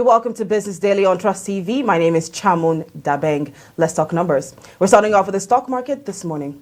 welcome to Business Daily on Trust TV. My name is Chamun Dabeng. Let's talk numbers. We're starting off with the stock market this morning.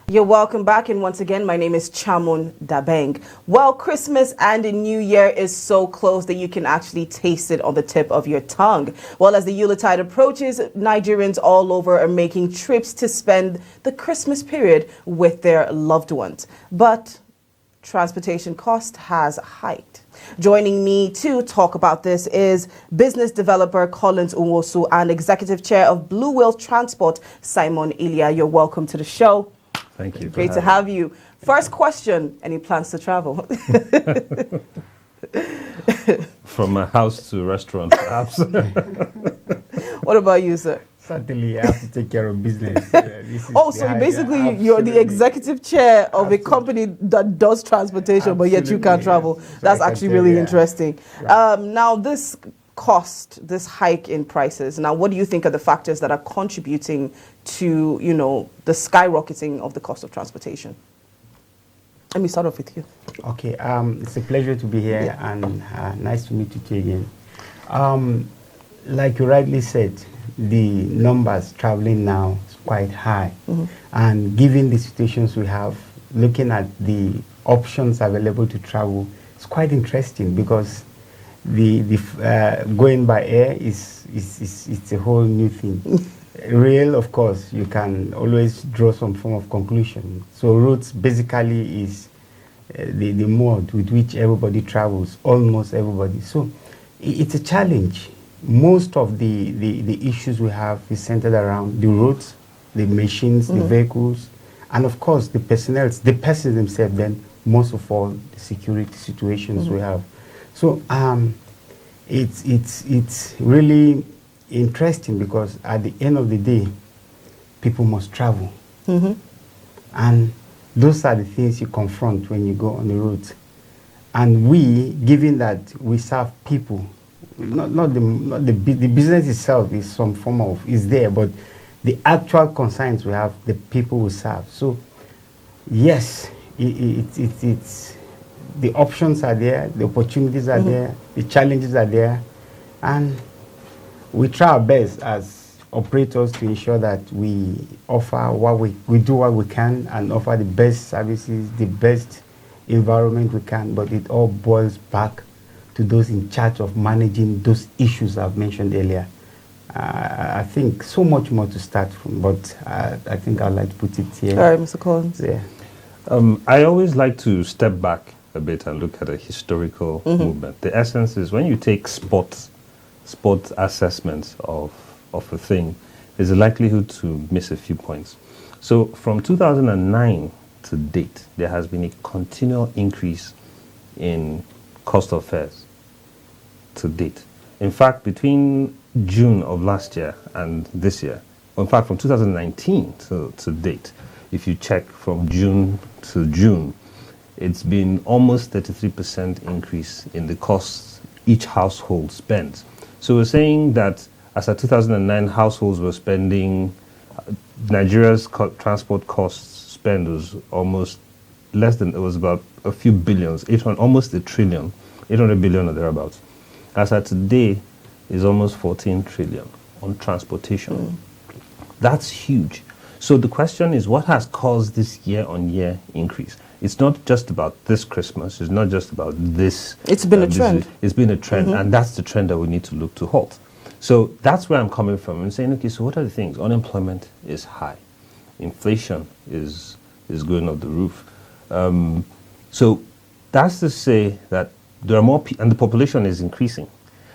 You're welcome back, and once again, my name is Chamun Dabeng. Well, Christmas and the New Year is so close that you can actually taste it on the tip of your tongue. Well, as the Yuletide approaches, Nigerians all over are making trips to spend the Christmas period with their loved ones. But transportation cost has hiked. Joining me to talk about this is business developer Collins Unwosu and executive chair of Blue Whale Transport, Simon Ilya. You're welcome to the show. Thank you. Great to have you. First question, any plans to travel? From a house to a restaurant, perhaps. What about you, sir? Certainly, I have to take care of business. So basically you're the executive chair of a company that does transportation, but yet you can't travel. That's actually really interesting. Right. Now, this hike in prices. Now, what do you think are the factors that are contributing to, the skyrocketing of the cost of transportation? Let me start off with you. Okay, it's a pleasure to be here, and nice to meet you again. Like you rightly said, the numbers traveling now is quite high. Mm-hmm. And given the situations we have, looking at the options available to travel, it's quite interesting because going by air is a whole new thing. Rail, of course, you can always draw some form of conclusion. So roads basically is the mode with which everybody travels, almost everybody. So it's a challenge. Most of the issues we have is centered around the roads, the machines, the vehicles, and of course the personnel, the persons themselves, then most of all the security situations we have. So it's really interesting because at the end of the day, people must travel. Mm-hmm. And those are the things you confront when you go on the road. And we, given that we serve people, not the business itself is some form of, is there, but the actual concerns we have, the people we serve. So yes, it's the options are there, the opportunities are there, the challenges are there, and we try our best as operators to ensure that we offer we do what we can and offer the best services, the best environment we can, but it all boils back to those in charge of managing those issues I've mentioned earlier. I think so much more to start from, but I think I'd like to put it here. All right, Mr. Collins. Yeah. I always like to step back a bit and look at a historical movement. The essence is when you take spot assessments of a thing, there's a likelihood to miss a few points. So from 2009 to date, there has been a continual increase in cost of fares to date. In fact, between June of last year and this year, in fact, from 2019 to date, if you check from June to June, it's been almost 33% increase in the costs each household spends. So we're saying that as of 2009, households were spending, Nigeria's transport costs spend was almost less than, it was about a few billions, almost $1 trillion, 800 billion or thereabouts. As of today, is almost 14 trillion on transportation. That's huge. So the question is, what has caused this year-on-year increase? It's not just about this Christmas. It's not just about this. It's been a trend. It's been a trend, and that's the trend that we need to look to halt. So that's where I'm coming from. I'm saying, okay, so what are the things? Unemployment is high. Inflation is going off the roof. So that's to say that there are more people, and the population is increasing.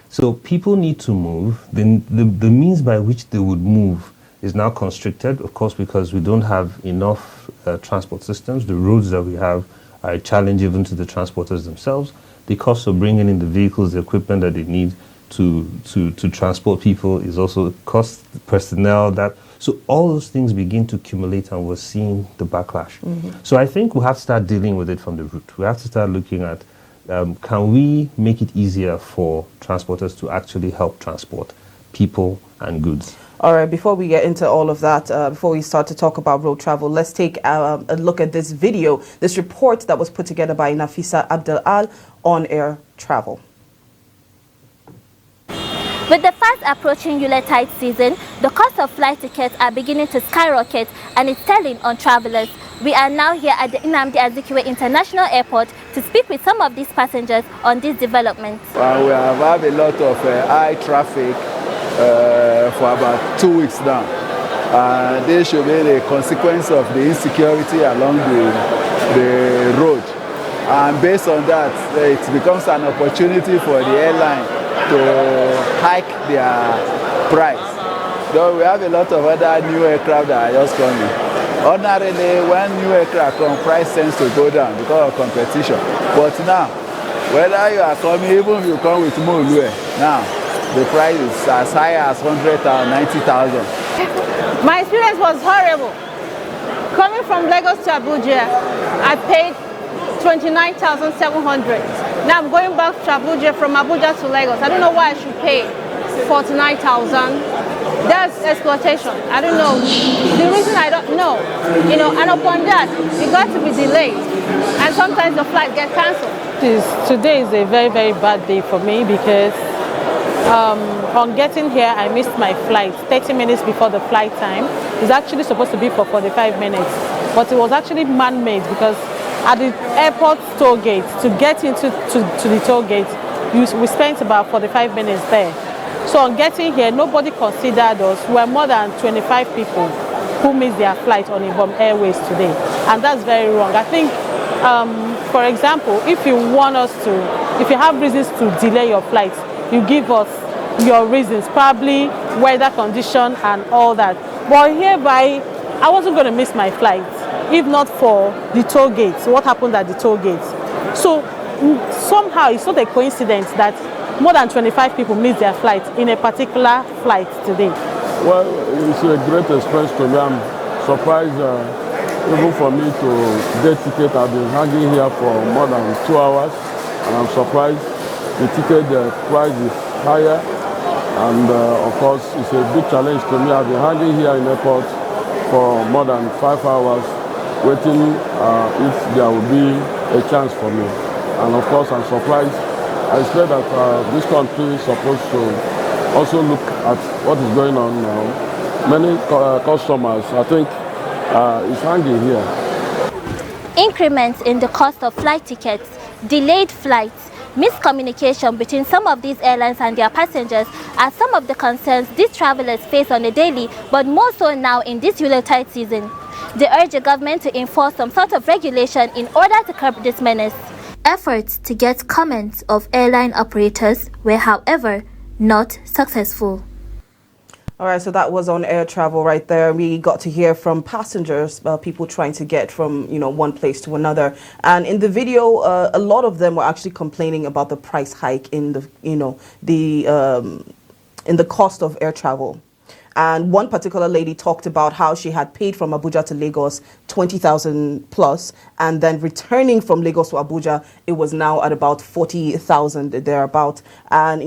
So people need to move. Then the means by which they would move is now constricted, of course, because we don't have enough transport systems. The roads that we have are a challenge even to the transporters themselves. The cost of bringing in the vehicles, the equipment that they need to transport people is also cost, personnel, that. So all those things begin to accumulate, and we're seeing the backlash. So I think we have to start dealing with it from the root. We have to start looking at, can we make it easier for transporters to actually help transport people and goods? All right, before we get into all of that, before we start to talk about road travel, let's take a look at this video, this report that was put together by Nafisa Abdel-Al on air travel. With the fast approaching Yuletide season, the cost of flight tickets are beginning to skyrocket, and it's telling on travelers. We are now here at the Nnamdi Azikiwe International Airport to speak with some of these passengers on these developments. We have had a lot of high traffic for about 2 weeks now. This should be the consequence of the insecurity along the road. And based on that, it becomes an opportunity for the airline to hike their price. Though we have a lot of other new aircraft that are just coming. Ordinarily, when new aircraft come, price tends to go down because of competition. But now, whether you are coming, even if you come with Mulue, now the price is as high as 100,000, 90,000. My experience was horrible. Coming from Lagos to Abuja, I paid 29,700. Now I'm going back to Abuja, from Abuja to Lagos. I don't know why I should pay 49,000. That's exploitation. I don't know. The reason I don't know, and upon that, it got to be delayed. And sometimes the flight gets cancelled. Today is a very, very bad day for me because on getting here, I missed my flight 30 minutes before the flight time. It's actually supposed to be for 45 minutes, but it was actually man-made because at the airport toll gate, to get into the toll gate, we spent about 45 minutes there. So on getting here, nobody considered us. We were more than 25 people who missed their flight on Ibom Airways today, and that's very wrong. I think, for example, if you have reasons to delay your flight, you give us your reasons, probably weather condition and all that. But hereby, I wasn't going to miss my flight if not for the toll gates. What happened at the toll gates? So somehow it's not a coincidence that more than 25 people missed their flight in a particular flight today. Well, it's a great experience to me. I'm surprised even for me to get ticket. I've been hanging here for more than 2 hours, and I'm surprised the ticket price is higher. And of course, it's a big challenge to me. I've been hanging here in the airport for more than 5 hours, waiting if there will be a chance for me. And of course, I'm surprised. I expect that this country is supposed to also look at what is going on now. Many customers, I think, is hanging here. Increments in the cost of flight tickets, delayed flights, miscommunication between some of these airlines and their passengers are some of the concerns these travelers face on a daily, but more so now in this Yuletide season. They urge the government to enforce some sort of regulation in order to curb this menace. Efforts to get comments of airline operators were, however, not successful. All right, so that was on air travel right there. We got to hear from passengers, people trying to get from, one place to another. And in the video, a lot of them were actually complaining about the price hike in the, in the cost of air travel. And one particular lady talked about how she had paid from Abuja to Lagos 20,000 plus, and then returning from Lagos to Abuja, it was now at about 40,000 thereabout. And,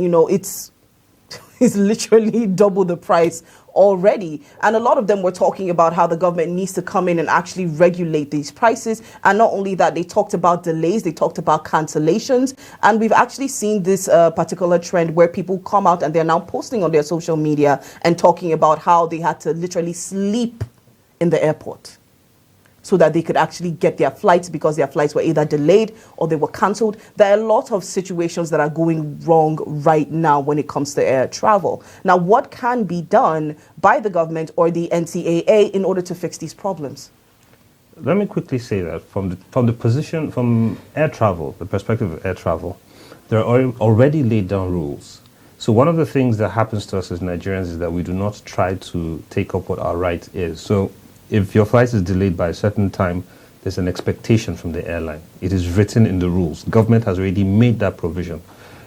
it's literally double the price already. And a lot of them were talking about how the government needs to come in and actually regulate these prices. And not only that, they talked about delays, they talked about cancellations. And we've actually seen this particular trend where people come out and they're now posting on their social media and talking about how they had to literally sleep in the airport so that they could actually get their flights, because their flights were either delayed or they were cancelled. There are a lot of situations that are going wrong right now when it comes to air travel. Now, what can be done by the government or the NCAA in order to fix these problems? Let me quickly say that from air travel, the perspective of air travel, there are already laid down rules. So one of the things that happens to us as Nigerians is that we do not try to take up what our right is. So if your flight is delayed by a certain time, there's an expectation from the airline. It is written in the rules. Government has already made that provision.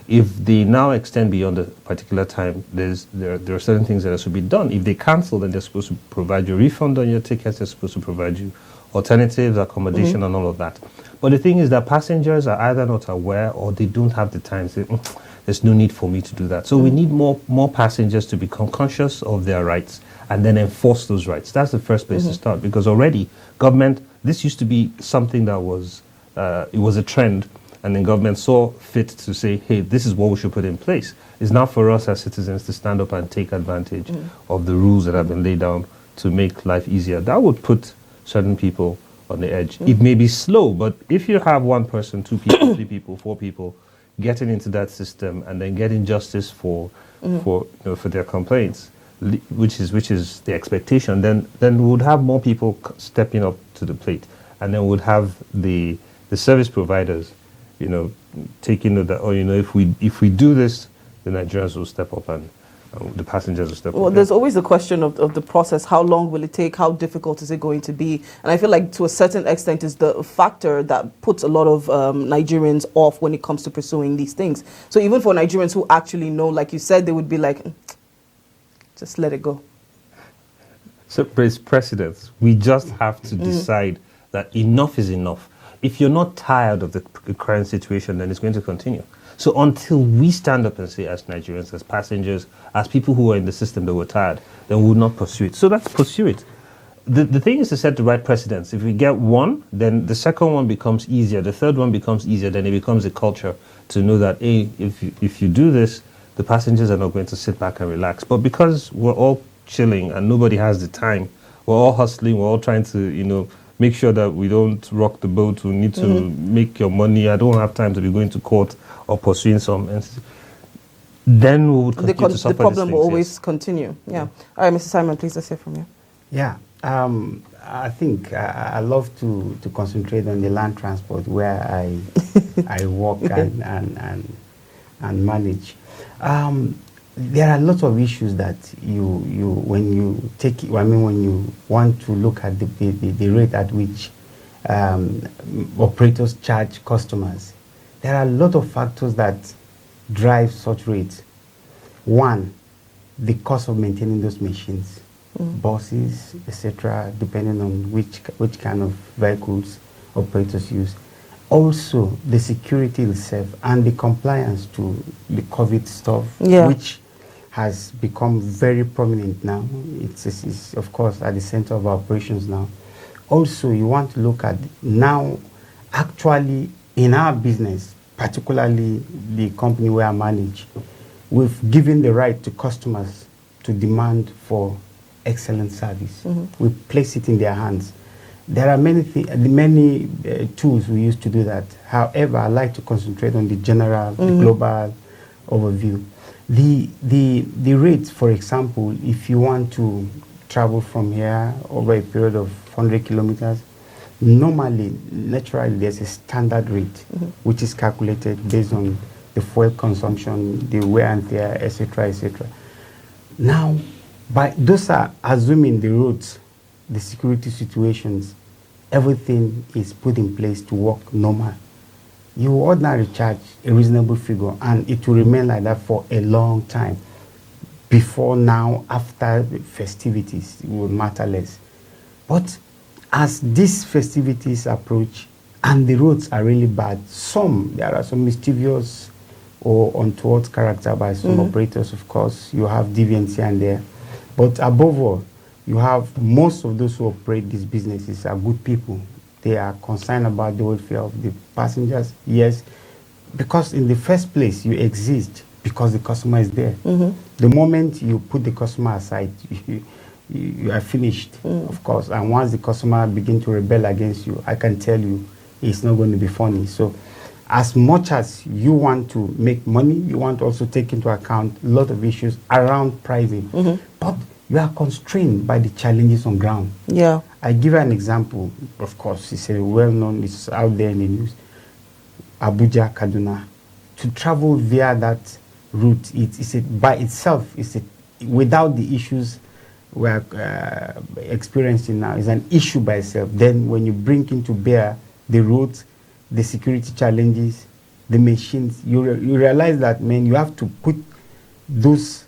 If they now extend beyond a particular time, there are certain things that should be done. If they cancel, then they're supposed to provide you a refund on your tickets. They're supposed to provide you alternatives, accommodation, and all of that. But the thing is that passengers are either not aware or they don't have the time to say, there's no need for me to do that. So we need more passengers to become conscious of their rights and then enforce those rights. That's the first place to start, because already government, this used to be something that was, it was a trend, and then government saw fit to say, hey, this is what we should put in place. It's now for us as citizens to stand up and take advantage of the rules that have been laid down to make life easier. That would put certain people on the edge. It may be slow, but if you have one person, two people, three people, four people getting into that system and then getting justice for their complaints, which is the expectation, then we would have more people stepping up to the plate, and then would have the service providers, taking note that, if we do this, the Nigerians will step up and the passengers will step up. Well, there's always the question of the process. How long will it take? How difficult is it going to be? And I feel like to a certain extent is the factor that puts a lot of Nigerians off when it comes to pursuing these things. So even for Nigerians who actually know, like you said, they would be like, just let it go. So, precedents. We just have to decide that enough is enough. If you're not tired of the current situation, then it's going to continue. So until we stand up and say, as Nigerians, as passengers, as people who are in the system that were tired, then we will not pursue it. So let's pursue it. The thing is to set the right precedents. If we get one, then the second one becomes easier. The third one becomes easier. Then it becomes a culture to know that, hey, if you do this, the passengers are not going to sit back and relax. But because we're all chilling and nobody has the time, we're all hustling, we're all trying to, make sure that we don't rock the boat. We need to make your money. I don't have time to be going to court or pursuing some. Then we would continue to suffer the problem these will things, always continue. Yeah. All right, Mr. Simon, please, let's hear from you. Yeah. I think I love to concentrate on the land transport where I work and manage. There are lots of issues that when you want to look at the rate at which operators charge customers, there are a lot of factors that drive such rates. One, the cost of maintaining those machines, buses, etc., depending on which kind of vehicles operators use. Also, the security itself and the compliance to the COVID stuff, which has become very prominent now. It's of course at the center of our operations now. Also, you want to look at now, actually in our business, particularly the company where I manage, we've given the right to customers to demand for excellent service. We place it in their hands. There are many tools we use to do that. However, I like to concentrate on the general, the global overview. The rates, for example, if you want to travel from here over a period of 100 kilometers, normally, naturally, there's a standard rate, which is calculated based on the fuel consumption, the wear and tear, etc., etc. Now, those are assuming the roads, the security situations, everything is put in place to work normal. You ordinarily charge a reasonable figure, and it will remain like that for a long time. Before now, after the festivities, it will matter less. But as these festivities approach and the roads are really bad, there are some mischievous or untoward character by some operators, of course. You have deviance here and there. But above all, you have most of those who operate these businesses are good people. They are concerned about the welfare of the passengers, yes, because in the first place, you exist because the customer is there. The moment you put the customer aside, you are finished, of course. And once the customer begin to rebel against you, I can tell you it's not going to be funny. So as much as you want to make money, you want to also take into account a lot of issues around pricing. But you are constrained by the challenges on ground. Yeah. I give you an example. Of course, it's a well-known, it's out there in the news. Abuja, Kaduna. To travel via that route, by itself, without the issues we're experiencing now, is an issue by itself. Then when you bring into bear the roads, the security challenges, the machines, you realize that, man, you have to put those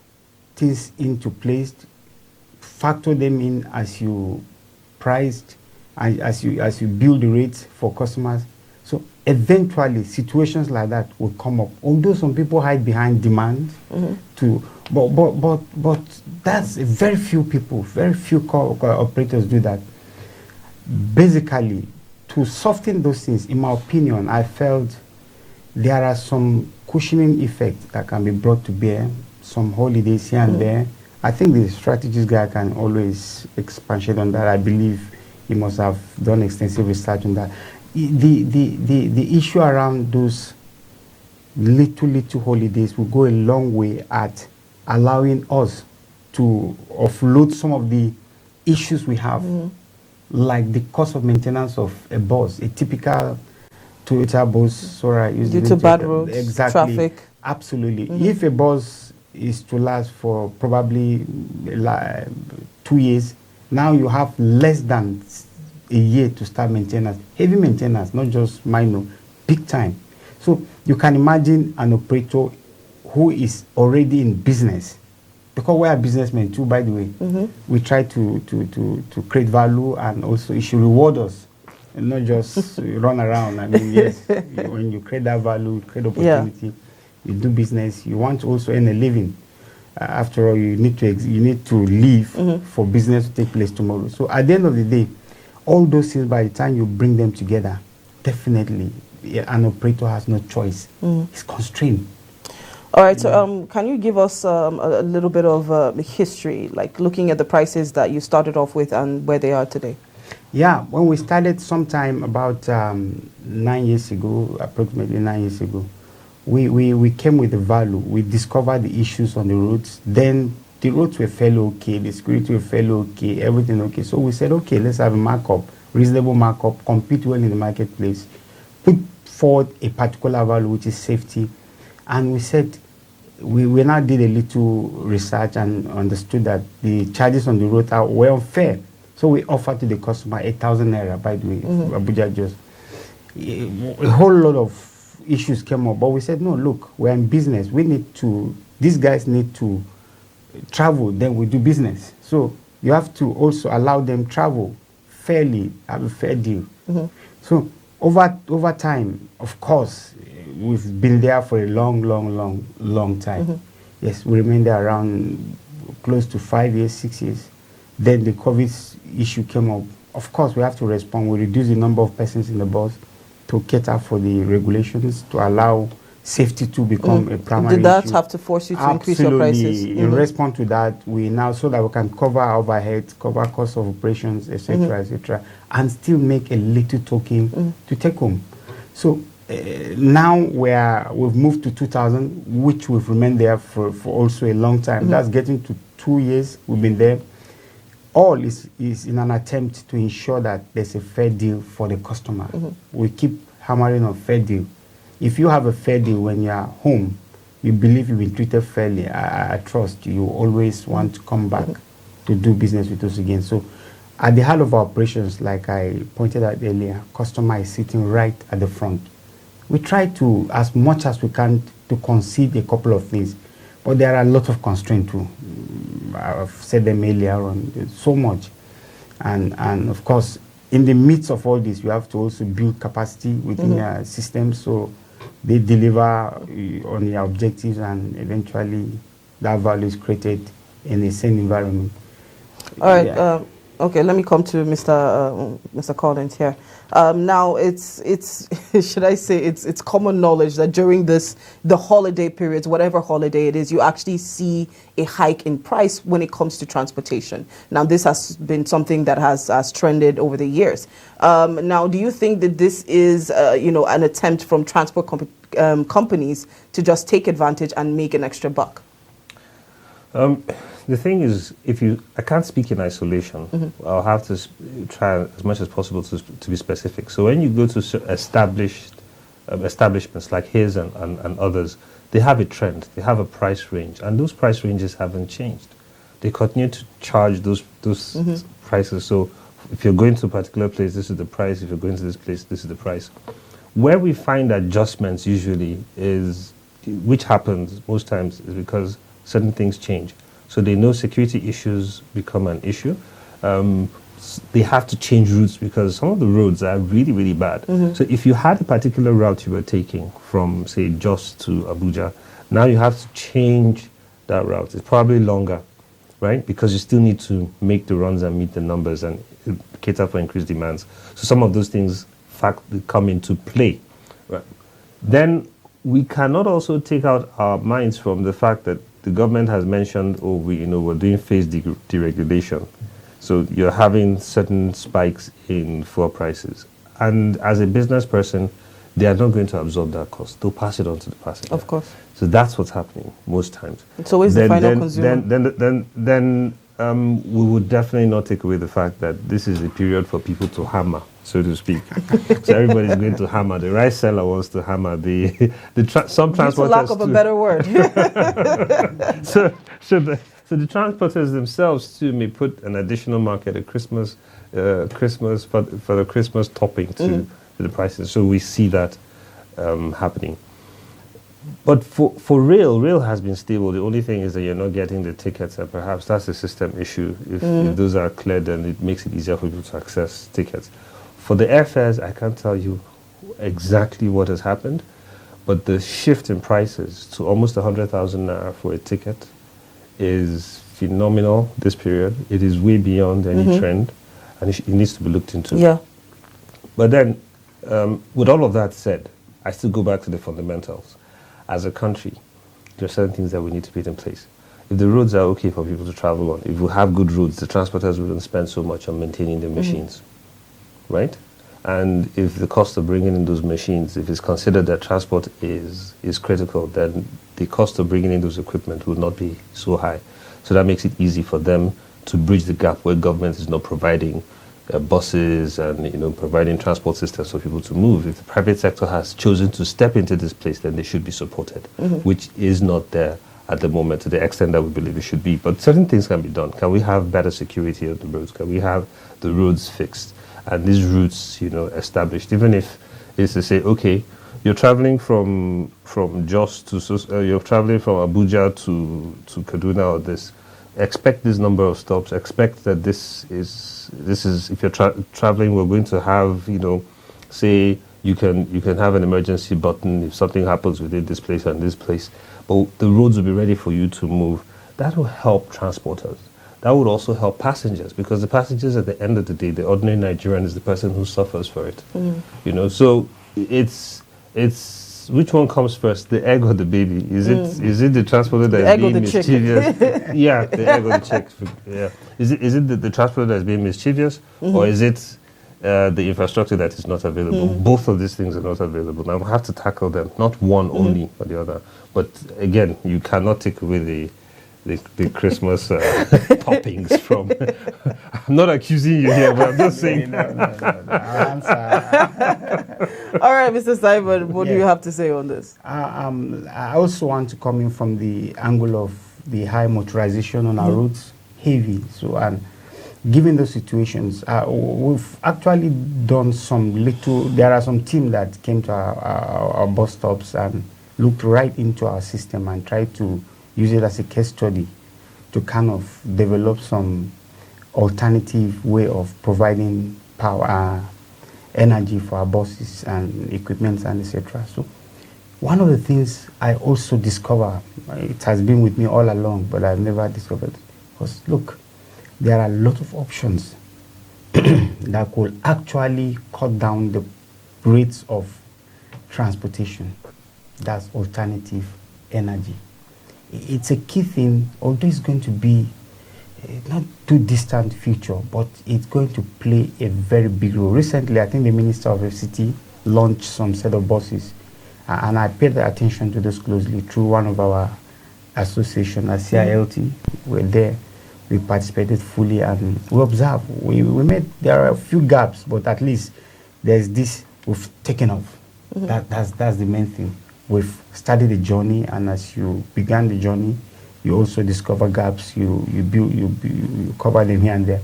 things into place, factor them in as you priced, and as you build the rates for customers. So eventually situations like that will come up. Although some people hide behind demand but that's very few people, very few operators do that. Basically, to soften those things, in my opinion, I felt there are some cushioning effects that can be brought to bear, some holidays here and there. I think the strategist guy can always expatiate on that. I believe he must have done extensive research on that. The issue around those little holidays will go a long way at allowing us to offload some of the issues we have, like the cost of maintenance of a bus, a typical Toyota bus. Due to bad roads, exactly, traffic. Absolutely. If a bus is to last for probably 2 years, now you have less than a year to start maintenance, heavy maintenance, not just minor, big time. So you can imagine an operator who is already in business, because we are businessmen too, by the way. We try to create value, and also it should reward us and not just run around. I mean, yes, when you create that value, create opportunity, you do business, you want to also earn a living. After all, you need to live for business to take place tomorrow. So at the end of the day, all those things, by the time you bring them together, definitely an operator has no choice. It's constrained. All right, so can you give us a little bit of history, like looking at the prices that you started off with and where they are today? Yeah, when we started sometime about 9 years ago, approximately 9 years ago, we came with the value. We discovered the issues on the roads. Then the roads were fairly okay, the security were fairly okay, everything okay. So we said, okay, let's have a markup, reasonable markup, compete well in the marketplace, put forward a particular value, which is safety. And we said, we now did a little research and understood that the charges on the road were unfair. So we offered to the customer 8,000 naira, by the way, Abuja just. A whole lot of issues came up, but we said, no, look, we're in business. These guys need to travel, then we do business. So you have to also allow them travel fairly, have a fair deal. So over time, of course, we've been there for a long time. Yes, we remained there around close to 5 years, 6 years. Then the COVID issue came up. Of course, we have to respond. We reduce the number of persons in the bus to cater for the regulations, to allow safety to become a primary Did that issue. have to force you to increase your prices? In response to that, we now, so that we can cover our overheads, cover cost of operations, etc., and still make a little token to take home. So now we've moved to 2,000, which we've remained there for also a long time. That's getting to 2 years we've been there. All is in an attempt to ensure that there's a fair deal for the customer. We keep hammering on fair deal. If you have a fair deal when you are home, you believe you've been treated fairly, I trust you always want to come back to do business with us again. So at the heart of our operations, like I pointed out earlier, customer is sitting right at the front. We try to, as much as we can, to concede a couple of things, but there are a lot of constraints too. I've said them earlier on, so much. And of course, in the midst of all this, you have to also build capacity within your system so they deliver on their objectives, and eventually that value is created in a same environment. All right. Okay, let me come to Mr. Collins here. Now, it's should I say it's common knowledge that during the holiday periods, whatever holiday it is, you actually see a hike in price when it comes to transportation. Now, this has been something that has trended over the years. Now, do you think that this is an attempt from transport companies to just take advantage and make an extra buck? The thing is, I can't speak in isolation. Mm-hmm. I'll have to try as much as possible to be specific. So when you go to establishments like his and others, they have a trend, they have a price range, and those price ranges haven't changed. They continue to charge those mm-hmm. prices. So if you're going to a particular place, this is the price. If you're going to this place, this is the price. Where we find adjustments usually is, which happens most times, is because certain things change. So they know security issues become an issue. They have to change routes because some of the roads are really, really bad. Mm-hmm. So if you had a particular route you were taking from, say, Jos to Abuja, now you have to change that route. It's probably longer, right? Because you still need to make the runs and meet the numbers and cater for increased demands. So some of those things come into play. Right? Then we cannot also take out our minds from the fact that the government has mentioned, we're doing phase deregulation. So you're having certain spikes in fuel prices. And as a business person, they are not going to absorb that cost. They'll pass it on to the passenger. Of course. So that's what's happening most times. It's always the final consumer. Then we would definitely not take away the fact that this is a period for people to hammer, so to speak. So everybody's going to hammer. The rice seller wants to hammer. Some transporters. For lack of a better word. So the transporters themselves too may put an additional market at Christmas for the Christmas topping to the prices. So we see that happening. But for rail has been stable. The only thing is that you're not getting the tickets, and perhaps that's a system issue. If those are cleared, then it makes it easier for people to access tickets. For the airfares, I can't tell you exactly what has happened, but the shift in prices to almost 100,000 naira for a ticket is phenomenal this period. It is way beyond any trend, and it needs to be looked into. Yeah. But then, with all of that said, I still go back to the fundamentals. As a country, there are certain things that we need to put in place. If the roads are okay for people to travel on, if we have good roads, the transporters wouldn't spend so much on maintaining the machines, right? And if the cost of bringing in those machines, if it's considered that transport is critical, then the cost of bringing in those equipment will not be so high. So that makes it easy for them to bridge the gap where government is not providing buses and providing transport systems for people to move. If the private sector has chosen to step into this place, then they should be supported, which is not there at the moment to the extent that we believe it should be. But certain things can be done. Can we have better security on the roads? Can we have the roads fixed and these routes established? Even if it's to say, okay, you're traveling from Jos to you're traveling from Abuja to Kaduna or this. Expect this number of stops. Expect that this is if you're traveling, we're going to have say you can have an emergency button if something happens within this place and this place, but the roads will be ready for you to move. That will help transporters. That would also help passengers, because the passengers at the end of the day, the ordinary Nigerian is the person who suffers for it. So it's which one comes first, the egg or the baby? Is it the transporter that is being mischievous? Yeah, the egg or the chick. Yeah. Is it the transporter that is being mischievous, or is it the infrastructure that is not available? Both of these things are not available. Now we have to tackle them, not one only or the other. But again, you cannot take away the Christmas toppings from. I'm not accusing you here, but I'm just saying. No. All right, Mr. Simon, what do you have to say on this? I also want to come in from the angle of the high motorization on our roads, heavy. So, and given those situations, we've actually done there are some team that came to our bus stops and looked right into our system and tried to use it as a case study to kind of develop some alternative way of providing power, energy for our buses and equipment and etc. So one of the things I also discovered, it has been with me all along, but I've never discovered, was look, there are a lot of options that could actually cut down the rates of transportation. That's alternative energy. It's a key thing, although it's going to be not too distant future, but it's going to play a very big role. Recently, I think the Minister of FCT launched some set of buses, and I paid attention to this closely through one of our association, at CILT. We're there, we participated fully, and we observed. We made, there are a few gaps, but at least there's this, we've taken off. That's the main thing. We've started the journey, and as you began the journey, you also discover gaps, you cover them here and there.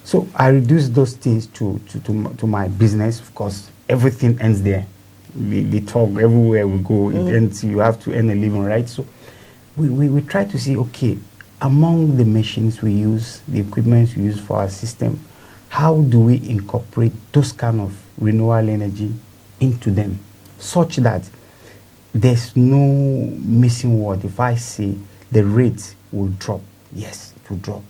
So I reduced those things to my business. Of course, everything ends there. The talk, everywhere we go, it ends, you have to earn a living, right? So we try to see, okay, among the machines we use, the equipment we use for our system, how do we incorporate those kind of renewable energy into them, such that there's no missing word. If I say the rate will drop, yes, it will drop.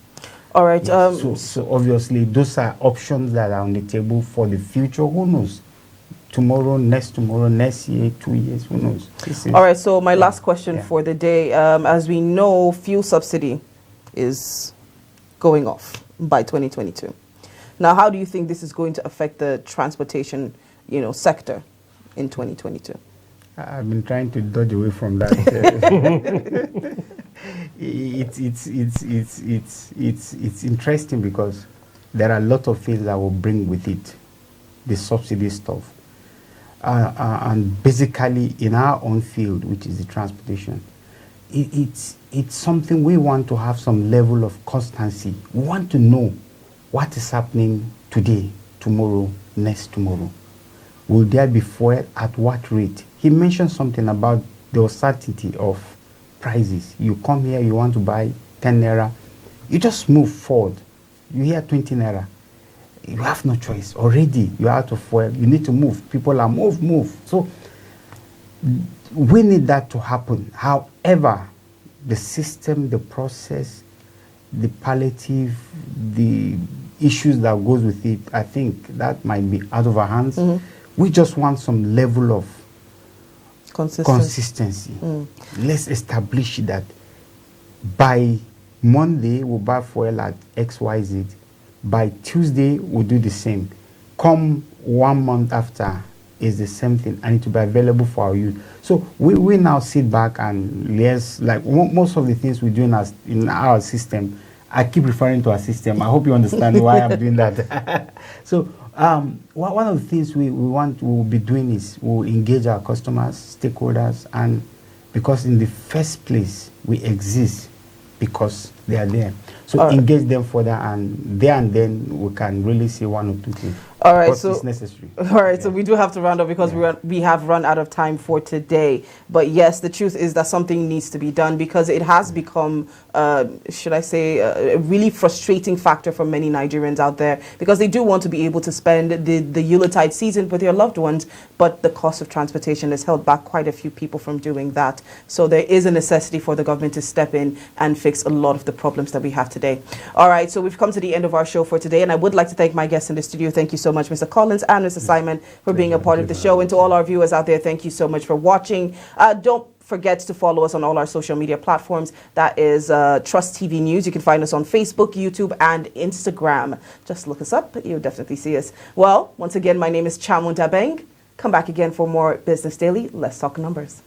All right. Yes. So obviously, those are options that are on the table for the future. Who knows? Tomorrow, next year, 2 years, who knows? All right, so my last question for the day. As we know, fuel subsidy is going off by 2022. Now, how do you think this is going to affect the transportation, sector in 2022? I've been trying to dodge away from that. It's interesting because there are a lot of things that will bring with it the subsidy stuff. And basically, in our own field, which is the transportation, it's something we want to have some level of constancy. We want to know what is happening today, tomorrow, next tomorrow. Will there be fuel at what rate? He mentioned something about the uncertainty of prices. You come here, you want to buy 10 naira, you just move forward. You hear 20 naira. You have no choice. Already, you're out of fuel. You need to move. People are move. So, we need that to happen. However, the system, the process, the palliative, the issues that goes with it, I think that might be out of our hands. We just want some level of consistency. Let's establish that by Monday, we'll buy fuel at XYZ. By Tuesday, we'll do the same. Come 1 month after, is the same thing, and it will be available for our youth. So we now sit back and like most of the things we do in our system, I keep referring to our system. I hope you understand why I'm doing that. So one of the things we'll be doing is we'll engage our customers, stakeholders, and because in the first place, we exist because they are there. So engage them further, and then we can really see one or two things. All right, so it's necessary. All right, so we do have to round up because we have run out of time for today. But yes, the truth is that something needs to be done because it has become, should I say, a really frustrating factor for many Nigerians out there because they do want to be able to spend the Yuletide season with their loved ones, but the cost of transportation has held back quite a few people from doing that. So there is a necessity for the government to step in and fix a lot of the problems that we have today. All right, so we've come to the end of our show for today, and I would like to thank my guests in the studio. Thank you so much, Mr. Collins and Mr. Simon, for being a part of the show. And to all our viewers out there, thank you so much for watching. Don't forget to follow us on all our social media platforms. That is Trust TV News. You can find us on Facebook, YouTube, and Instagram. Just look us up. You'll definitely see us. Well, once again, my name is Chamun Dabeng. Come back again for more Business Daily. Let's talk numbers.